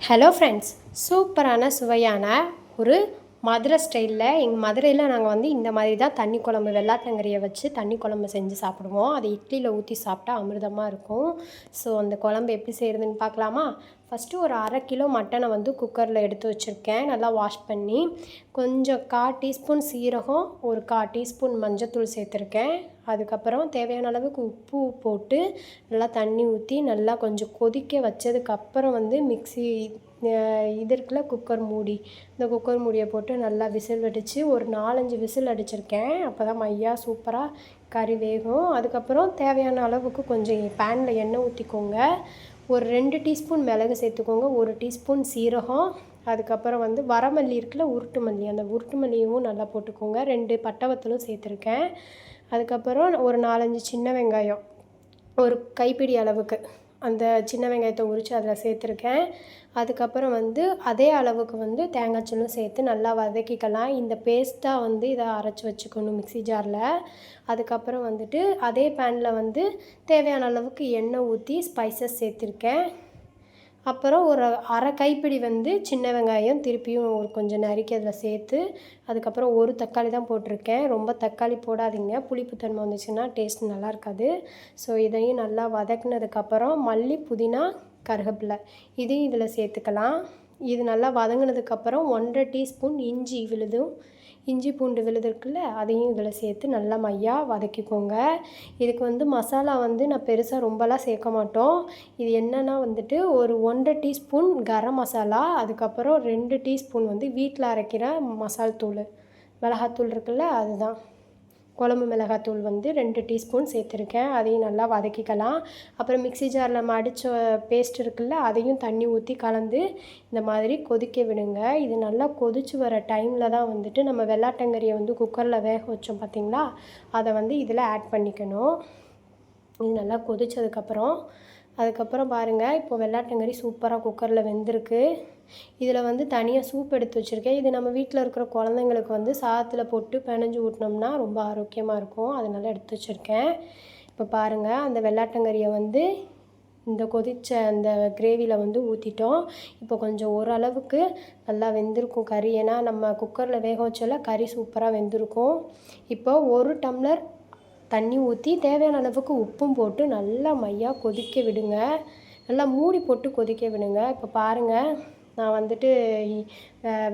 Hello friends, சூப்பரான சுவையான ஒரு மதுரை ஸ்டைலில் எங்கள் மதுரையில் நாங்கள் வந்து இந்த மாதிரி தான் தண்ணி குழம்பு வெள்ளாட்டங்கறியை வச்சு தண்ணி குழம்பு செஞ்சு சாப்பிடுவோம். அது இட்லியில் ஊற்றி சாப்பிட்டா அமிர்தமாக இருக்கும். ஸோ அந்த குழம்பு எப்படி செய்கிறதுன்னு பார்க்கலாமா? ஃபஸ்ட்டு ஒரு 1/2 கிலோ மட்டனை வந்து குக்கரில் எடுத்து வச்சுருக்கேன். நல்லா வாஷ் பண்ணி கொஞ்சம் 1/4 டீஸ்பூன் சீரகம், ஒரு 1/4 டீஸ்பூன் மஞ்சத்தூள் சேர்த்துருக்கேன். அதுக்கப்புறம் தேவையான அளவுக்கு உப்பு போட்டு நல்லா தண்ணி ஊற்றி நல்லா கொஞ்சம் கொதிக்க வச்சதுக்கப்புறம் வந்து மிக்ஸி இது இருக்குல்ல குக்கர் மூடி, இந்த குக்கர் மூடியை போட்டு நல்லா விசில் வெடித்து ஒரு 4-5 விசில் அடிச்சிருக்கேன். அப்போ தான் மையா சூப்பராக கறி வேகும். அதுக்கப்புறம் தேவையான அளவுக்கு கொஞ்சம் பேனில் எண்ணெய் ஊற்றிக்கோங்க. ஒரு 2 டீஸ்பூன் மிளகு சேர்த்துக்கோங்க, 1 டீஸ்பூன் சீரகம், அதுக்கப்புறம் வந்து வரமல்லி இருக்குல்ல உருட்டு மல்லி, அந்த உருட்டு மல்லியும் நல்லா போட்டுக்கோங்க. 2 பட்டை வத்தலும் சேர்த்துருக்கேன். அதுக்கப்புறம் ஒரு 4-5 சின்ன வெங்காயம், ஒரு கைப்பிடி அளவுக்கு அந்த சின்ன வெங்காயத்தை உரித்து அதில் சேர்த்துருக்கேன். அதுக்கப்புறம் வந்து அதே அளவுக்கு வந்து தேங்காய் சீலும் சேர்த்து நல்லா வதக்கிக்கலாம். இந்த பேஸ்ட்டாக வந்து இதை அரைச்சி வச்சுக்கணும் மிக்ஸி ஜாரில். அதுக்கப்புறம் வந்துட்டு அதே பேனில் வந்து தேவையான அளவுக்கு எண்ணெய் ஊற்றி ஸ்பைசஸ் சேர்த்துருக்கேன். அப்புறம் ஒரு 1/2 கைப்பிடி வந்து சின்ன வெங்காயம் திருப்பியும் ஒரு கொஞ்சம் நறுக்கி அதில் சேர்த்து, அதுக்கப்புறம் ஒரு தக்காளி தான் போட்டிருக்கேன். ரொம்ப தக்காளி போடாதீங்க, புளிப்புத்தன்மை வந்துச்சுன்னா டேஸ்ட் நல்லா இருக்காது. ஸோ இதையும் நல்லா வதக்குனதுக்கப்புறம் மல்லி, புதினா, கருவேப்பிலை இதையும் இதில் சேர்த்துக்கலாம். இது நல்லா வதங்கினதுக்கப்புறம் 1/2 டீஸ்பூன் இஞ்சி பூண்டு விழுது இருக்குல்ல, அதையும் இதில் சேர்த்து நல்லா மையா வதக்கிக்கோங்க. இதுக்கு வந்து மசாலா வந்து நான் பெருசாக ரொம்பலாம் சேர்க்க மாட்டோம். இது என்னென்னா வந்துட்டு ஒரு 1/2 டீஸ்பூன் கரம் மசாலா, அதுக்கப்புறம் 2 டீஸ்பூன் வந்து வீட்டில் அரைக்கிற மசால் தூள், மிளகாத்தூள் இருக்குல்ல அதுதான், குழம்பு மிளகாத்தூள் வந்து 2 டீஸ்பூன் சேர்த்துருக்கேன். அதையும் நல்லா வதக்கிக்கலாம். அப்புறம் மிக்ஸி ஜாரில் நம்ம அடித்த பேஸ்ட் இருக்குல்ல, அதையும் தண்ணி ஊற்றி கலந்து இந்த மாதிரி கொதிக்க விடுங்க. இது நல்லா கொதித்து வர டைமில் தான் வந்துட்டு நம்ம வெள்ளாட்டங்கறியை வந்து குக்கரில் வேக வச்சோம் பார்த்திங்களா, அதை வந்து இதில் ஆட் பண்ணிக்கணும். இது நல்லா அதுக்கப்புறம் பாருங்கள், இப்போ வெள்ளாட்டங்கறி சூப்பராக குக்கரில் வெந்திருக்கு. இதில் வந்து தனியாக சூப் எடுத்து வச்சுருக்கேன். இது நம்ம வீட்டில் இருக்கிற குழந்தைங்களுக்கு வந்து சாதத்தில் போட்டு பிணைஞ்சு ஊட்டினோம்னா ரொம்ப ஆரோக்கியமாக இருக்கும். அதனால் எடுத்து வச்சுருக்கேன். இப்போ பாருங்கள், அந்த வெள்ளாட்டங்கறியை வந்து இந்த கொதித்த அந்த கிரேவியில் வந்து ஊற்றிட்டோம். இப்போ கொஞ்சம் ஓரளவுக்கு நல்லா வெந்திருக்கும் கறி. ஏன்னா நம்ம குக்கரில் வேக வச்சால கறி சூப்பராக வெந்திருக்கும். இப்போ 1 டம்ளர் தண்ணி ஊற்றி தேவையான அளவுக்கு உப்பும் போட்டு நல்லா மையாக கொதிக்க விடுங்க. நல்லா மூடி போட்டு கொதிக்க விடுங்க. இப்போ பாருங்கள், நான் வந்துட்டு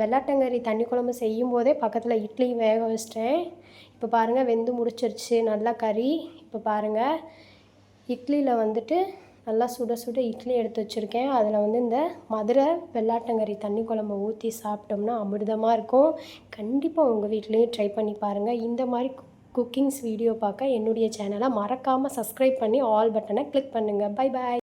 வெள்ளாட்டங்கறி தண்ணி குழம்பு செய்யும் போதே பக்கத்தில் இட்லியும் வேக வச்சிட்டேன். இப்போ பாருங்கள், வெந்து முடிச்சிருச்சு நல்லா கறி. இப்போ பாருங்கள், இட்லியில் வந்துட்டு நல்லா சுட சுட இட்லி எடுத்து வச்சுருக்கேன். அதில் வந்து இந்த மதுரை வெள்ளாட்டங்கறி தண்ணி குழம்பு ஊற்றி சாப்பிட்டோம்னா அமிர்தமாக இருக்கும். கண்டிப்பாக உங்கள் வீட்லேயும் ட்ரை பண்ணி பாருங்கள். இந்த மாதிரி குக்கிங்ஸ் வீடியோ பார்க்க என்னுடைய சேனலை மறக்காமல் சப்ஸ்கிரைப் பண்ணி ஆல் பட்டனை கிளிக் பண்ணுங்கள். Bye bye.